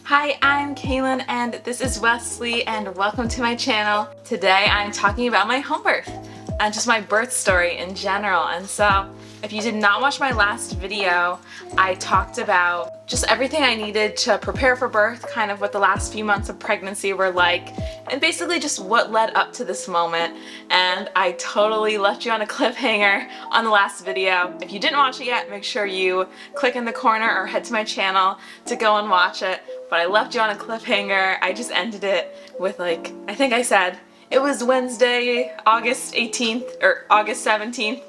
Hi, I'm Kaylin and this is Wesley and welcome to my channel. Today I'm talking about my home birth and just my birth story in general. And so if you did not watch my last video, I talked about just everything I needed to prepare for birth, kind of what the last few months of pregnancy were like, and basically just what led up to this moment. And I totally left you on a cliffhanger on the last video. If you didn't watch it yet, make sure you click in the corner or head to my channel to go and watch it. But I left you on a cliffhanger. I just ended it with I think I said, it was Wednesday, August 18th or August 17th,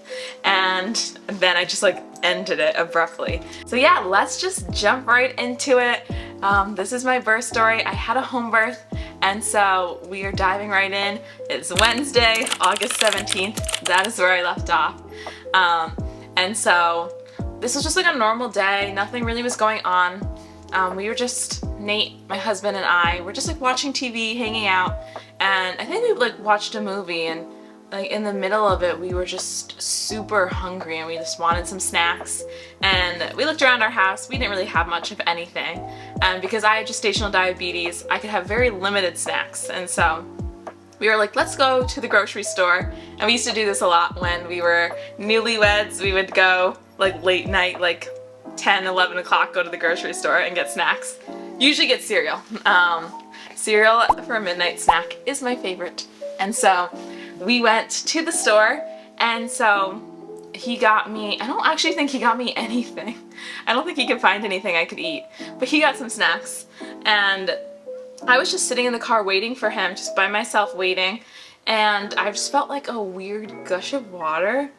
and then I just ended it abruptly. So yeah, let's just jump right into it. This is my birth story. I had a home birth, and so we are diving right in. It's Wednesday, August 17th. That is where I left off. And so this was just a normal day. Nothing really was going on. We were just, Nate, my husband, and I were just watching TV, hanging out, and I think we watched a movie, and in the middle of it we were just super hungry and we just wanted some snacks, and we looked around our house. We didn't really have much of anything, and because I had gestational diabetes, I could have very limited snacks, and so we were like, let's go to the grocery store. And we used to do this a lot when we were newlyweds. We would go late night, 10, 11 o'clock, go to the grocery store and get snacks. Usually get cereal. Cereal for a midnight snack is my favorite. And so we went to the store, and so he got me, I don't actually think he got me anything. I don't think he could find anything I could eat, but he got some snacks. And I was just sitting in the car waiting for him, just by myself waiting, and I just felt like a weird gush of water.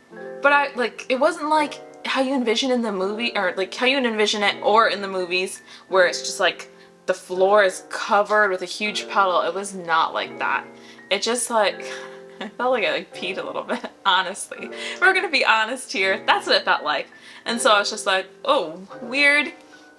But it wasn't like how you envision in the movie, or how you envision it or in the movies, where it's just the floor is covered with a huge puddle. It was not like that. It just I felt like I peed a little bit, honestly. We're gonna be honest here. That's what it felt like. And so I was just oh, weird.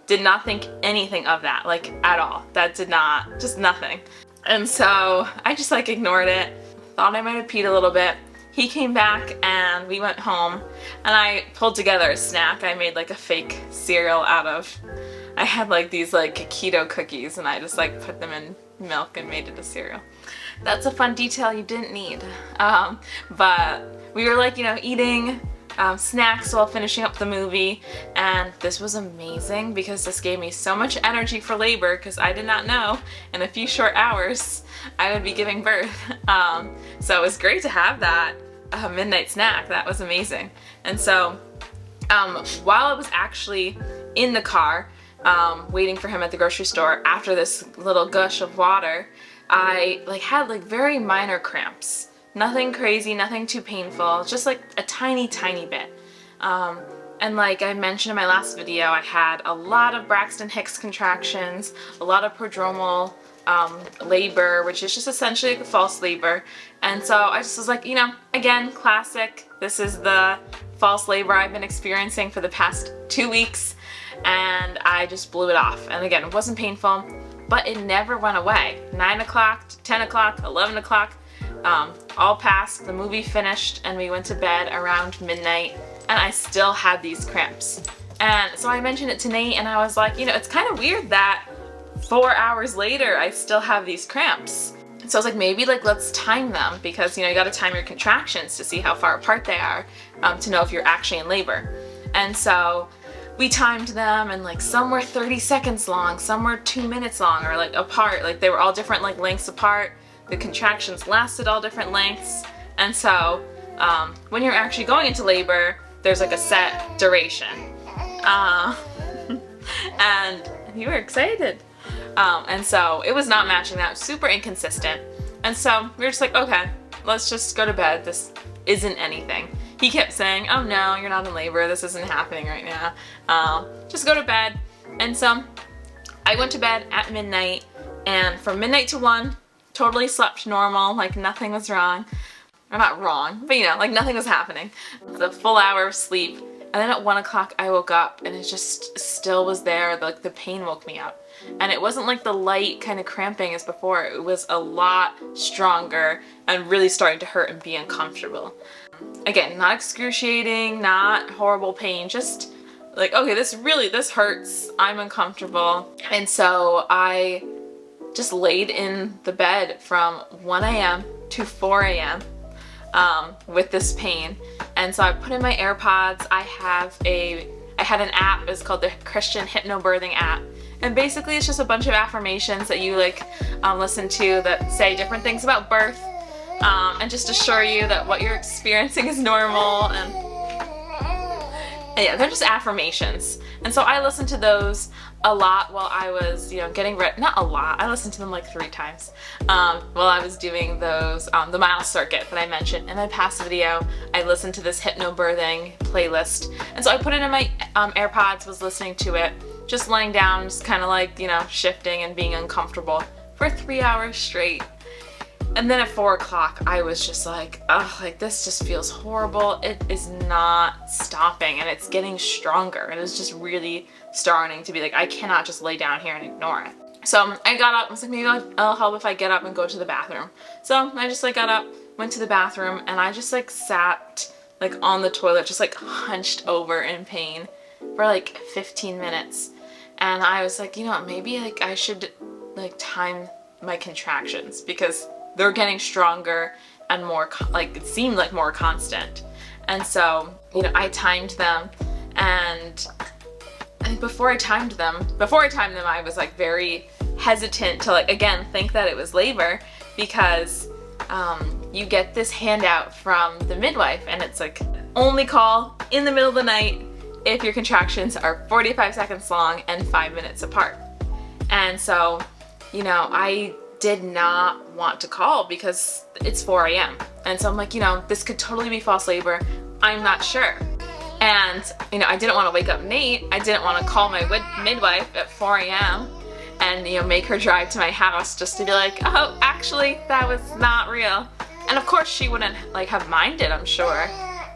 Did not think anything of that, at all. That did not, just nothing. And so I just ignored it. Thought I might have peed a little bit. He came back and we went home, and I pulled together a snack. I made a fake cereal out of, I had these keto cookies, and I just put them in milk and made it a cereal. That's a fun detail you didn't need. But we were eating snacks while finishing up the movie, and this was amazing because this gave me so much energy for labor, because I did not know in a few short hours I would be giving birth. So it was great to have that midnight snack. That was amazing. And so while I was actually in the car waiting for him at the grocery store after this little gush of water, I had very minor cramps. Nothing crazy, nothing too painful, just a tiny bit. And I mentioned in my last video, I had a lot of Braxton Hicks contractions, a lot of prodromal labor, which is just essentially a false labor. And so I just was again, classic. This is the false labor I've been experiencing for the past 2 weeks, and I just blew it off. And again, it wasn't painful, but it never went away. 9 o'clock, 10 o'clock, 11 o'clock, all passed, the movie finished, and we went to bed around midnight, and I still had these cramps. And so I mentioned it to Nate, and I was it's kind of weird that 4 hours later I still have these cramps. So I was maybe let's time them, because you gotta time your contractions to see how far apart they are, to know if you're actually in labor. And so we timed them, and some were 30 seconds long, some were 2 minutes long, or apart. They were all different lengths apart. The contractions lasted all different lengths. And so when you're actually going into labor, there's a set duration. And you were excited. And so it was not matching that. Super inconsistent. And so we were just okay, let's just go to bed. This isn't anything. He kept saying, oh no, you're not in labor. This isn't happening right now. Just go to bed. And so I went to bed at midnight, and from midnight to 1, totally slept normal, nothing was wrong. Or not wrong, but nothing was happening. The full hour of sleep, and then at 1 o'clock I woke up, and it just still was there. The pain woke me up. And it wasn't the light kind of cramping as before. It was a lot stronger and really starting to hurt and be uncomfortable. Again, not excruciating, not horrible pain, just like, okay, this hurts. I'm uncomfortable. And so I just laid in the bed from 1 a.m. to 4 a.m. With this pain. And so I put in my AirPods. I had an app, it's called the Christian Hypnobirthing app. And basically it's just a bunch of affirmations that you like listen to that say different things about birth, and just assure you that what you're experiencing is normal. And yeah, they're just affirmations. And so I listened to those a lot while I was, getting ready. Not a lot, I listened to them like 3 times while I was doing those, the mile circuit that I mentioned in my past video. I listened to this hypnobirthing playlist. And so I put it in my AirPods, was listening to it, just laying down, just kind of like, shifting and being uncomfortable for 3 hours straight. And then at 4 o'clock, I was just like, ugh, like this just feels horrible. It is not stopping, and it's getting stronger. It is just really starting to be like, I cannot just lay down here and ignore it. So I got up, I was like, maybe it'll help if I get up and go to the bathroom. So I just like got up, went to the bathroom, and I just like sat like on the toilet, just like hunched over in pain for like 15 minutes. And I was like, maybe like I should like time my contractions, because they're getting stronger and more, like it seemed like more constant. And so, I timed them, and I think before I timed them, I was like very hesitant to like, again, think that it was labor, because you get this handout from the midwife, and it's like, only call in the middle of the night if your contractions are 45 seconds long and 5 minutes apart. And so, I did not want to call because it's 4 a.m. And so I'm like, this could totally be false labor. I'm not sure. And, I didn't want to wake up Nate. I didn't want to call my midwife at 4 a.m. and, make her drive to my house just to be like, oh, actually, that was not real. And of course she wouldn't like have minded, I'm sure.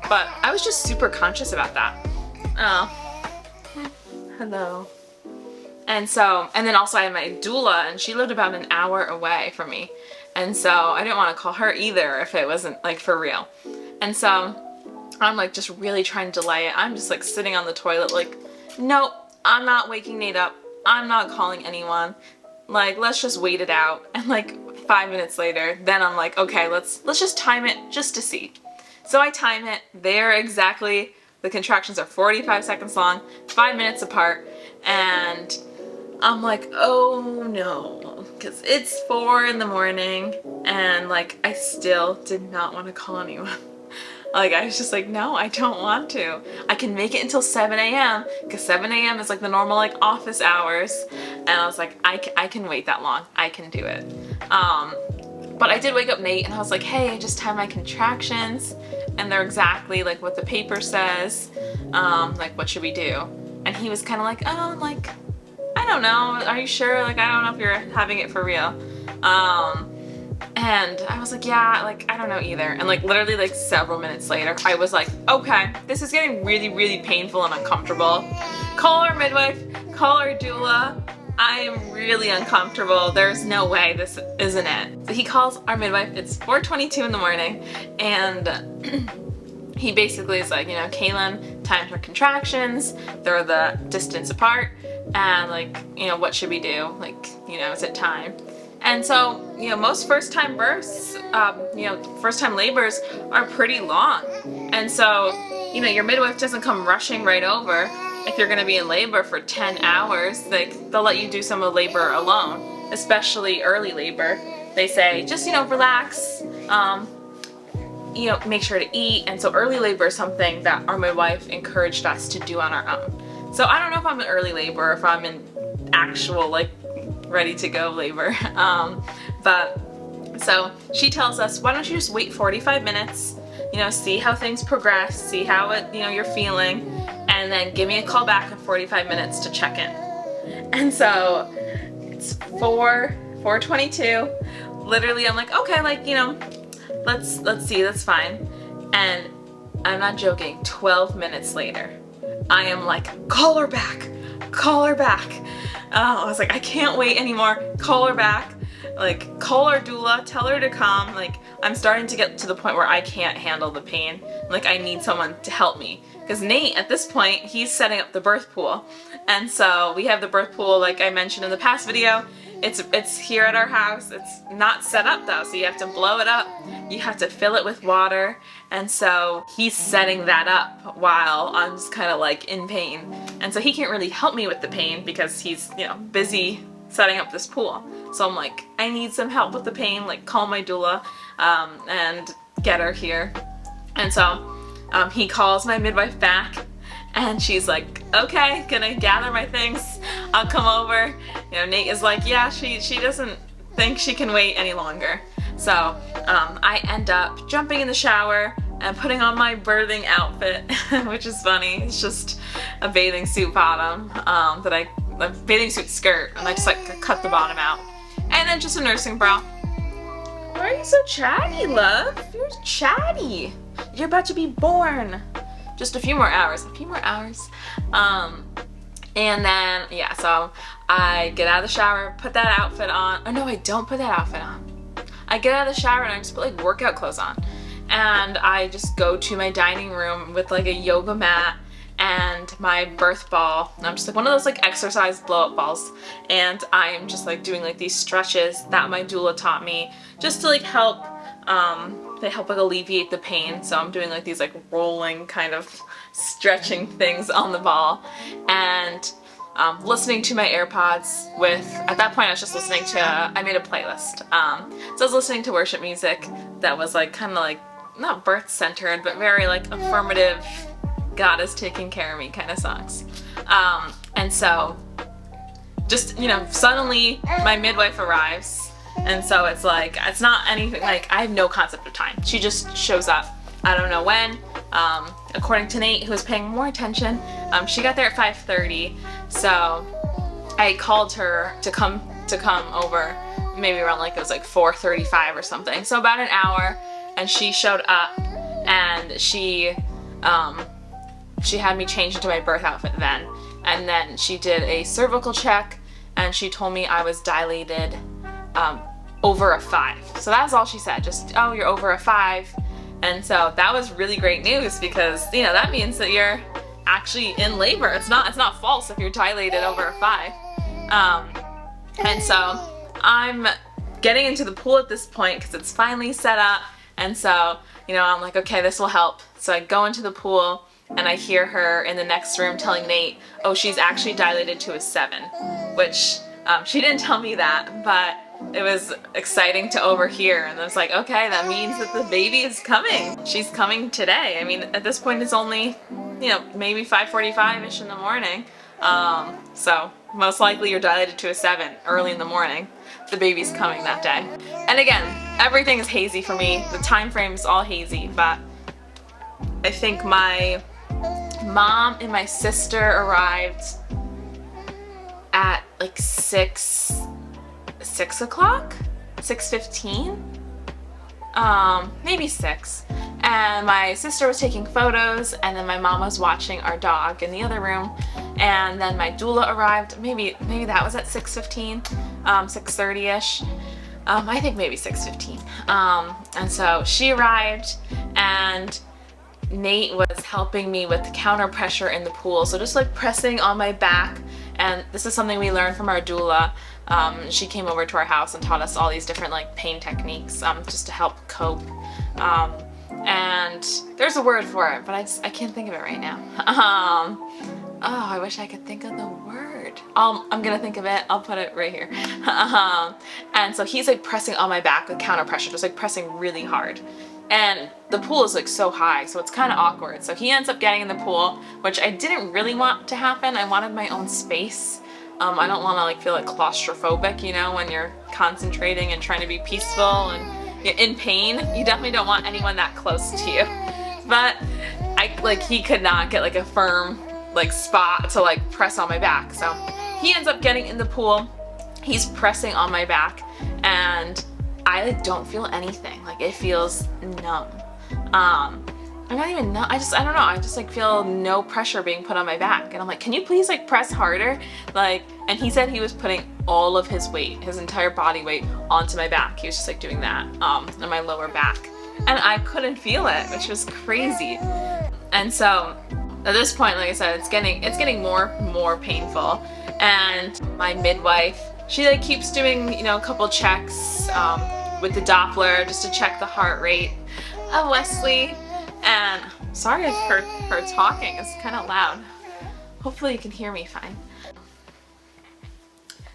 But I was just super conscious about that. Oh, hello. And then also I had my doula, and she lived about an hour away from me. And so I didn't want to call her either if it wasn't like for real. And so I'm like just really trying to delay it. I'm just like sitting on the toilet like, nope, I'm not waking Nate up. I'm not calling anyone. Like, let's just wait it out. And like 5 minutes later, then I'm like, okay, let's just time it just to see. So I time it. They're exactly, the contractions are 45 seconds long, 5 minutes apart. And I'm like, oh no, because it's 4 in the morning, and like I still did not want to call anyone. Like I was just like, no, I don't want to. I can make it until 7 a.m. because 7 a.m. is like the normal like office hours. And I was like, I can wait that long. I can do it. But I did wake up Nate, and I was like, hey, I just timed my contractions, and they're exactly like what the paper says. Like, what should we do? And he was kind of like, oh, like, I don't know, are you sure? Like, I don't know if you're having it for real. And I was like, yeah, like, I don't know either. And like literally like several minutes later, I was like, okay, this is getting really, really painful and uncomfortable. Call our midwife, call our doula. I am really uncomfortable. There's no way this isn't it. So he calls our midwife, it's 4:22 in the morning, and he basically is like, Kaylin timed her contractions, they're the distance apart, and like, what should we do? Like, is it time? And so, most first-time births, first-time labors are pretty long. And so, your midwife doesn't come rushing right over. If you're gonna be in labor for 10 hours, like, they'll let you do some of labor alone, especially early labor. They say, just, relax, make sure to eat. And so early labor is something that our midwife encouraged us to do on our own. So I don't know if I'm in early labor or if I'm in actual, like, ready to go labor. But so she tells us, why don't you just wait 45 minutes, see how things progress, see how you're feeling, and then give me a call back in 45 minutes to check in. And so it's 4:22. Literally, I'm like, okay, like, let's see, that's fine. And I'm not joking, 12 minutes later, I am like, call her back, call her back. I was like, I can't wait anymore, call her back. like call our doula, tell her to come. Like I'm starting to get to the point where I can't handle the pain. Like I need someone to help me. Because Nate, at this point, he's setting up the birth pool. And so we have the birth pool, like I mentioned in the past video. It's here at our house. It's not set up though, so you have to blow it up. You have to fill it with water. And so he's setting that up while I'm just kind of like in pain. And so he can't really help me with the pain because he's, you know, busy setting up this pool. So I'm like, I need some help with the pain, like call my doula and get her here. And so he calls my midwife back and she's like, okay, gonna gather my things, I'll come over. You know, Nate is like, yeah, she doesn't think she can wait any longer. So I end up jumping in the shower and putting on my birthing outfit, which is funny. It's just a bathing suit bottom, a bathing suit skirt, and I just like cut the bottom out. And then just a nursing bra. Why are you so chatty, love? You're chatty. You're about to be born. Just a few more hours. And then, yeah, so I get out of the shower, put that outfit on. Oh no, I don't put that outfit on. I get out of the shower and I just put like workout clothes on. And I just go to my dining room with like a yoga mat and my birth ball. And I'm just like one of those like exercise blow up balls. And I'm just like doing like these stretches that my doula taught me just to like help, they help like alleviate the pain. So I'm doing like these like rolling kind of stretching things on the ball and listening to my AirPods with, at that point I was just listening to, I made a playlist. So I was listening to worship music that was like kind of like, not birth centered, but very like affirmative, God is taking care of me kind of songs. And so just, you know, suddenly my midwife arrives. And so it's like, it's not anything, like I have no concept of time. She just shows up. I don't know when. According to Nate, who was paying more attention, she got there at 5:30. So I called her to come over, maybe around like it was like 4:35 or something. So about an hour, and she showed up, and she had me change into my birth outfit then, and then she did a cervical check, and she told me I was dilated over a 5. So that's all she said, just, oh, you're over a 5. And so that was really great news because, you know, that means that you're actually in labor. It's not false if you're dilated over a 5. And so I'm getting into the pool at this point because it's finally set up. And so, you know, I'm like, okay, this will help. So I go into the pool and I hear her in the next room telling Nate, oh, she's actually dilated to a 7, which she didn't tell me that, but it was exciting to overhear. And I was like, okay, that means that the baby is coming. She's coming today. I mean, at this point it's only, you know, maybe 5:45-ish in the morning. So most likely you're dilated to a 7 early in the morning. The baby's coming that day. And again, everything is hazy for me. The time frame is all hazy, but I think my mom and my sister arrived at like 6 o'clock? 6:15? Maybe 6. And my sister was taking photos, and then my mom was watching our dog in the other room. And then my doula arrived, maybe that was at 6:15, 6:30-ish. I think maybe 6:15. And so she arrived, and Nate was helping me with the counter pressure in the pool. So just like pressing on my back. And this is something we learned from our doula. She came over to our house and taught us all these different like pain techniques just to help cope. And there's a word for it, but I can't think of it right now. Oh, I wish I could think of the word. I'm gonna think of it. I'll put it right here. And so he's like pressing on my back with counter pressure, just like pressing really hard. And the pool is like so high, so it's kind of awkward. So he ends up getting in the pool, which I didn't really want to happen. I wanted my own space. I don't want to like feel like claustrophobic, you know, when you're concentrating and trying to be peaceful and you're in pain. You definitely don't want anyone that close to you. But he could not get like a firm like spot to like press on my back. So he ends up getting in the pool. He's pressing on my back, and I like don't feel anything. Like it feels numb. I'm not even, I don't know, I just like feel no pressure being put on my back. And I'm like, can you please like press harder? Like, and he said he was putting all of his weight, his entire body weight onto my back. He was just like doing that on my lower back. And I couldn't feel it, which was crazy. And so at this point, like I said, it's getting more painful. And my midwife, she like keeps doing, you know, a couple checks with the Doppler just to check the heart rate of Wesley. And sorry for her talking, it's kind of loud. Hopefully you can hear me fine.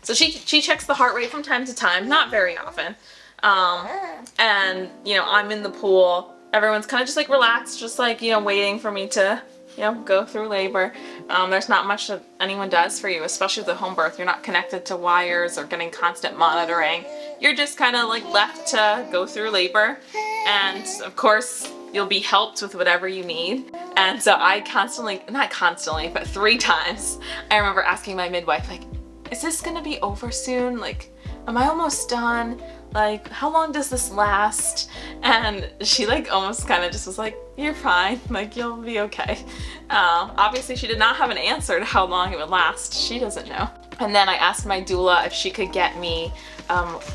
So she checks the heart rate from time to time, not very often. And you know, I'm in the pool. Everyone's kind of just like relaxed, just like, you know, waiting for me to, you know, go through labor. There's not much that anyone does for you, especially with a home birth. You're not connected to wires or getting constant monitoring. You're just kind of like left to go through labor. And of course, you'll be helped with whatever you need. And so I constantly, not constantly, but 3 times, I remember asking my midwife, like, is this gonna be over soon? Like, am I almost done? Like, how long does this last? And she like almost kind of just was like, you're fine, like you'll be okay. Obviously she did not have an answer to how long it would last. She doesn't know. And then I asked my doula if she could get me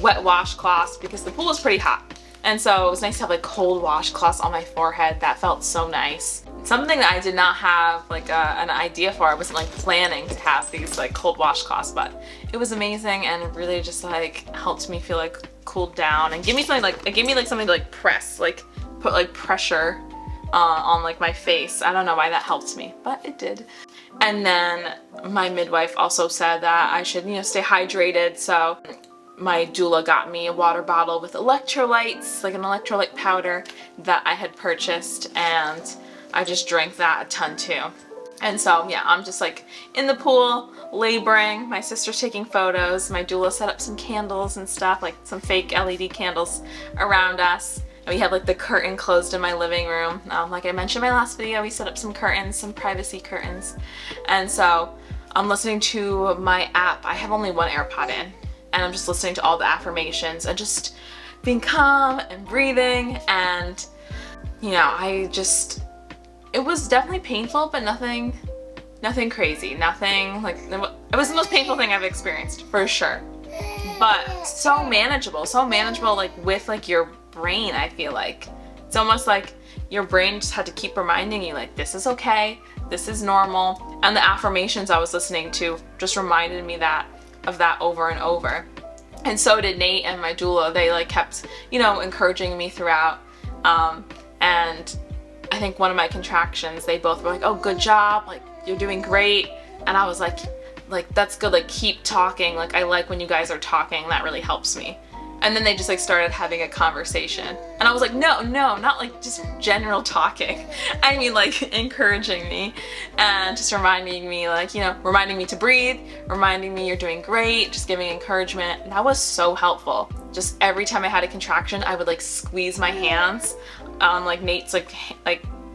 wet washcloths because the pool was pretty hot. And so it was nice to have like cold washcloths on my forehead. That felt so nice. Something that I did not have like an idea for. I wasn't like planning to have these like cold washcloths, but it was amazing and really just like helped me feel like cooled down and give me something like, it gave me like something to like press, like put like pressure on like my face. I don't know why that helped me, but it did. And then my midwife also said that I should, you know, stay hydrated. So my doula got me a water bottle with electrolytes, like an electrolyte powder that I had purchased, and I just drank that a ton too. And so yeah, I'm just like in the pool, laboring, my sister's taking photos, my doula set up some candles and stuff, like some fake LED candles around us. And we have like the curtain closed in my living room. Like I mentioned in my last video, we set up some curtains, some privacy curtains. And so I'm listening to my app. I have only one AirPod in. And I'm just listening to all the affirmations and just being calm and breathing. And, you know, it was definitely painful, but nothing crazy. Nothing like, it was the most painful thing I've experienced for sure. But so manageable like with like your brain, I feel like. It's almost like your brain just had to keep reminding you like, this is okay, this is normal. And the affirmations I was listening to just reminded me of that over and over. And so did Nate and my doula. They like kept, you know, encouraging me throughout. And I think one of my contractions, they both were like, oh, good job, like you're doing great. And I was like that's good, like keep talking, like I like when you guys are talking, that really helps me. And then they just like started having a conversation. And I was like, no, not like just general talking. I mean like encouraging me and just reminding me like, you know, reminding me to breathe, reminding me you're doing great, just giving encouragement. And that was so helpful. Just every time I had a contraction, I would like squeeze my hands on like Nate's like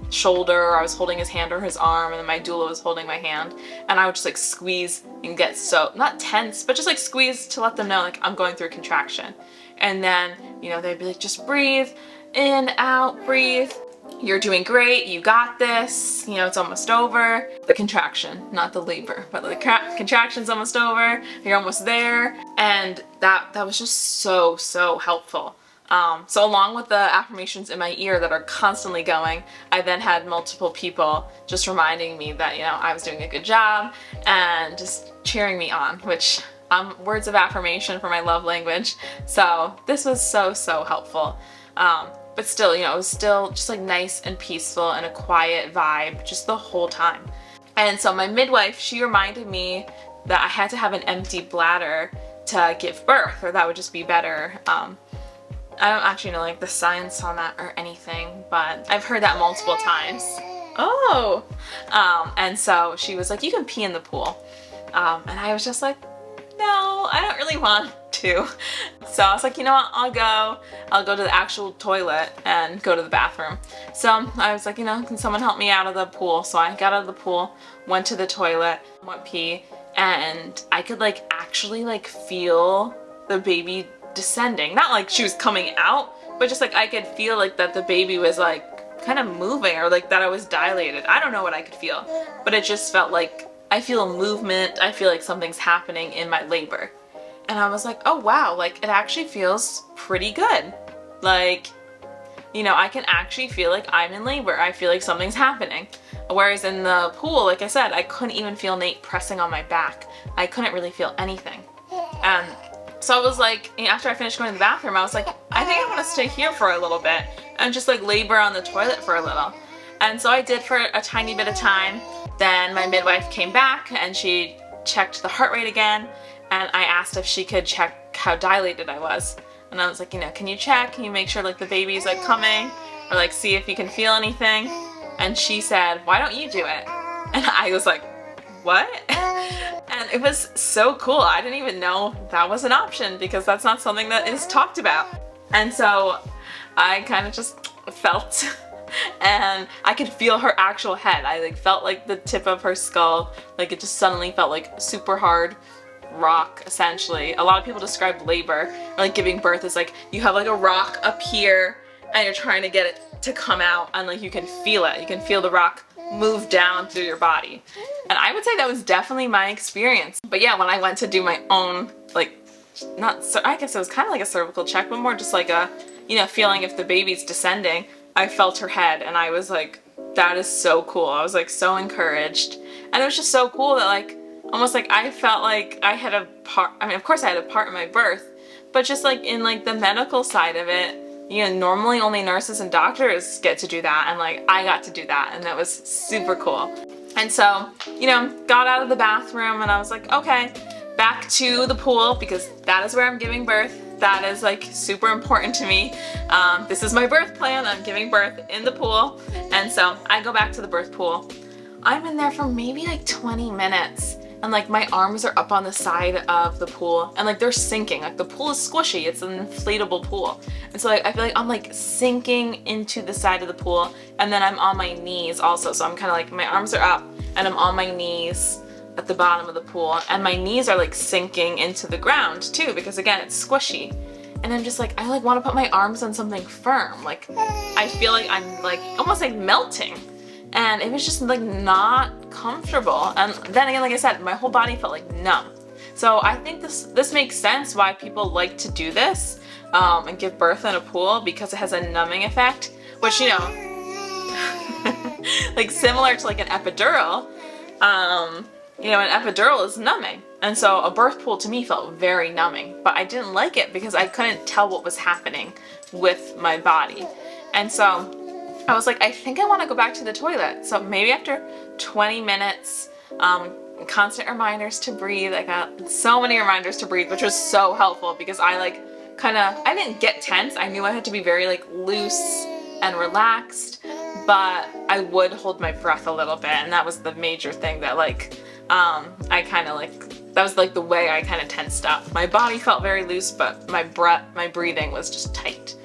shoulder, or I was holding his hand or his arm, and then my doula was holding my hand, and I would just like squeeze and get so, not tense, but just like squeeze to let them know like I'm going through a contraction. And then, you know, they'd be like, just breathe in, out, breathe. You're doing great, you got this, you know, it's almost over. The contraction, not the labor, but the contraction's almost over, you're almost there. And that was just so helpful. So along with the affirmations in my ear that are constantly going, I then had multiple people just reminding me that, you know, I was doing a good job and just cheering me on, which words of affirmation for my love language. So this was so helpful. But still, you know, it was still just like nice and peaceful and a quiet vibe just the whole time. And so my midwife, she reminded me that I had to have an empty bladder to give birth, or that would just be better. I don't actually know like the science on that or anything, but I've heard that multiple times. Oh! And so she was like, you can pee in the pool. And I was just like, no, I don't really want to. So I was like, you know what, I'll go to the actual toilet and go to the bathroom. So I was like, you know, can someone help me out of the pool? So I got out of the pool, went to the toilet, went pee, and I could like actually like feel the baby descending. Not like she was coming out, but just like I could feel like that the baby was like kind of moving, or like that I was dilated. I don't know what I could feel, but it just felt like I feel a movement. I feel like something's happening in my labor. And I was like, oh wow, like it actually feels pretty good. Like, you know, I can actually feel like I'm in labor. I feel like something's happening. Whereas in the pool, like I said, I couldn't even feel Nate pressing on my back. I couldn't really feel anything. So I was like, after I finished going to the bathroom, I was like, I think I want to stay here for a little bit and just like labor on the toilet for a little. And so I did for a tiny bit of time. Then my midwife came back and she checked the heart rate again. And I asked if she could check how dilated I was. And I was like, you know, can you check? Can you make sure like the baby's like coming? Or like see if you can feel anything? And she said, why don't you do it? And I was like, what? And it was so cool. I didn't even know that was an option because that's not something that is talked about. And so I kind of just felt and I could feel her actual head. I like felt like the tip of her skull, like it just suddenly felt like super hard rock essentially. A lot of people describe labor or like giving birth as like you have like a rock up here and you're trying to get it to come out and like you can feel it. You can feel the rock move down through your body. And I would say that was definitely my experience. But yeah, when I went to do my own, like, I guess it was kind of like a cervical check, but more just like a, you know, feeling if the baby's descending, I felt her head and I was like, that is so cool. I was like so encouraged. And it was just so cool that like, almost like I felt like I had a part, I mean, of course I had a part in my birth, but just like in like the medical side of it, you know, normally only nurses and doctors get to do that, and like I got to do that, and that was super cool. And so, you know, got out of the bathroom and I was like, okay, back to the pool because that is where I'm giving birth. That is like super important to me. This is my birth plan. I'm giving birth in the pool. And so I go back to the birth pool. I'm in there for maybe like 20 minutes. And like my arms are up on the side of the pool and like they're sinking. Like the pool is squishy, it's an inflatable pool. And so like, I feel like I'm like sinking into the side of the pool and then I'm on my knees also. So I'm kind of like, my arms are up and I'm on my knees at the bottom of the pool and my knees are like sinking into the ground too because again, it's squishy. And I'm just like, I like want to put my arms on something firm. Like I feel like I'm like almost like melting. And it was just like not comfortable. And then again, like I said, my whole body felt like numb. So I think this makes sense why people like to do this and give birth in a pool because it has a numbing effect, which, you know, like similar to like an epidural, you know, an epidural is numbing. And so a birth pool to me felt very numbing, but I didn't like it because I couldn't tell what was happening with my body. And so I was like, I think I want to go back to the toilet. So maybe after 20 minutes, constant reminders to breathe. I got so many reminders to breathe, which was so helpful because I like I didn't get tense. I knew I had to be very like loose and relaxed, but I would hold my breath a little bit. And that was the major thing that like, I kind of like, that was like the way I kind of tensed up. My body felt very loose, but my breathing was just tight.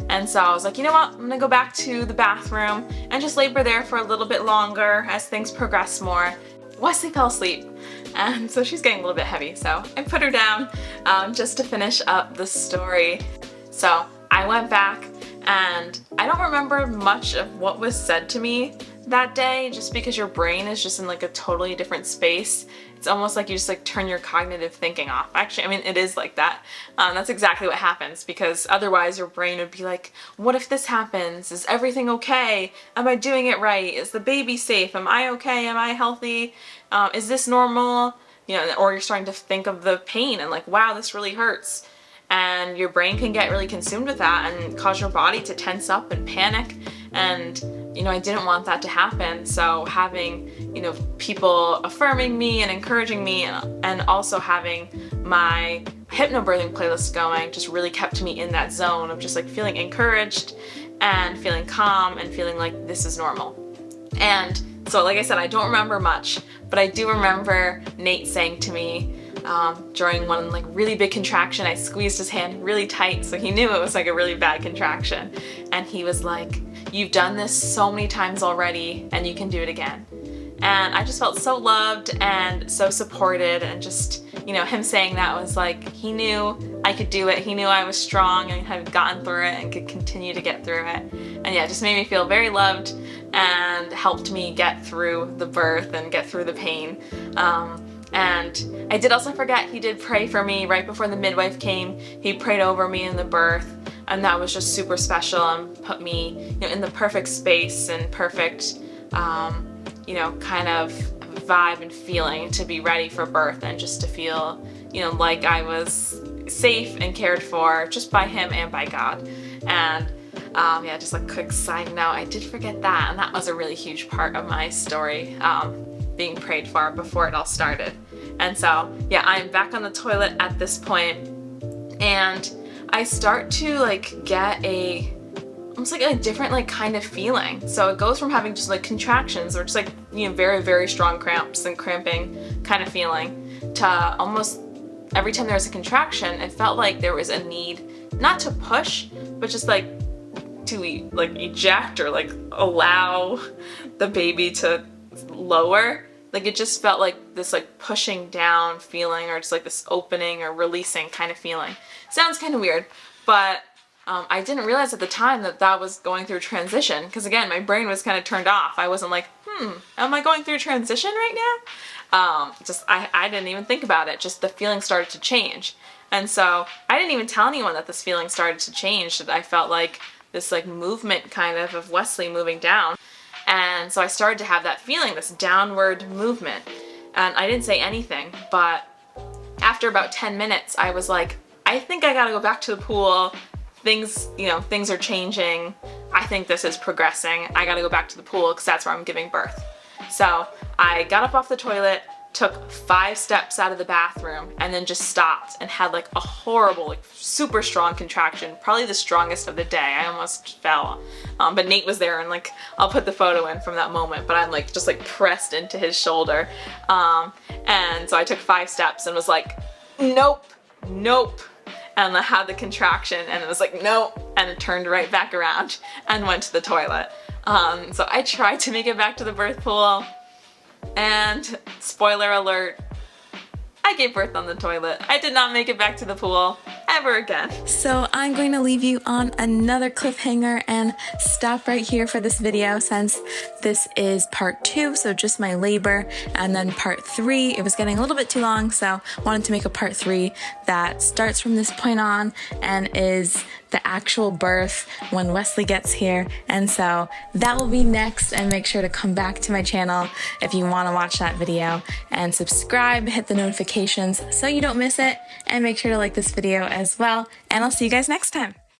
And so I was like, you know what, I'm gonna go back to the bathroom and just labor there for a little bit longer as things progress more. Wesley fell asleep, and so she's getting a little bit heavy, so I put her down just to finish up the story. So I went back, and I don't remember much of what was said to me that day, just because your brain is just in like a totally different space. It's almost like you just like turn your cognitive thinking off. Actually, I mean, it is like that. That's exactly what happens because otherwise your brain would be like, what if this happens? Is everything okay? Am I doing it right? Is the baby safe? Am I okay? Am I healthy? Is this normal? You know, or you're starting to think of the pain and like, wow, this really hurts. And your brain can get really consumed with that and cause your body to tense up and panic. And, you know, I didn't want that to happen. So having, you know, people affirming me and encouraging me and also having my hypnobirthing playlist going just really kept me in that zone of just like feeling encouraged and feeling calm and feeling like this is normal. And so like I said, I don't remember much, but I do remember Nate saying to me, during one like really big contraction, I squeezed his hand really tight so he knew it was like a really bad contraction. And he was like, you've done this so many times already and you can do it again. And I just felt so loved and so supported and just, you know, him saying that was like, he knew I could do it. He knew I was strong and had gotten through it and could continue to get through it. And yeah, it just made me feel very loved and helped me get through the birth and get through the pain. And I did also forget, he did pray for me right before the midwife came. He prayed over me in the birth, and that was just super special and put me, you know, in the perfect space and perfect, you know, kind of vibe and feeling to be ready for birth and just to feel, you know, like I was safe and cared for just by him and by God. And yeah, just a quick side note, I did forget that, and that was a really huge part of my story, being prayed for before it all started. And so yeah, I'm back on the toilet at this point, and I start to like get almost like a different like kind of feeling. So it goes from having just like contractions or just like, you know, very, very strong cramps and cramping kind of feeling to almost every time there was a contraction, it felt like there was a need not to push, but just like to like eject or like allow the baby to lower. Like it just felt like this like pushing down feeling, or just like this opening or releasing kind of feeling. Sounds kind of weird, but I didn't realize at the time that that was going through transition, because again, my brain was kind of turned off. I wasn't like, am I going through transition right now? I didn't even think about it. Just the feeling started to change. And so I didn't even tell anyone that this feeling started to change, that I felt like this like movement kind of Wesley moving down. And so I started to have that feeling, this downward movement. And I didn't say anything, but after about 10 minutes, I was like, I think I gotta go back to the pool. Things, you know, things are changing. I think this is progressing. I gotta go back to the pool because that's where I'm giving birth. So I got up off the toilet, took 5 steps out of the bathroom, and then just stopped and had like a horrible, like super strong contraction, probably the strongest of the day. I almost fell. But Nate was there, and like, I'll put the photo in from that moment, but I'm like, just like pressed into his shoulder. And so I took 5 steps and was like, nope, nope. And I had the contraction, and it was like, no, and it turned right back around and went to the toilet. So I tried to make it back to the birth pool, and spoiler alert, I gave birth on the toilet. I did not make it back to the pool ever again. So I'm going to leave you on another cliffhanger and stop right here for this video, since this is part 2, so just my labor, and then part 3, it was getting a little bit too long, so wanted to make a part 3 that starts from this point on and is the actual birth when Wesley gets here. And so that will be next, and make sure to come back to my channel if you want to watch that video, and subscribe, hit the notifications so you don't miss it, and make sure to like this video as well, and I'll see you guys next time.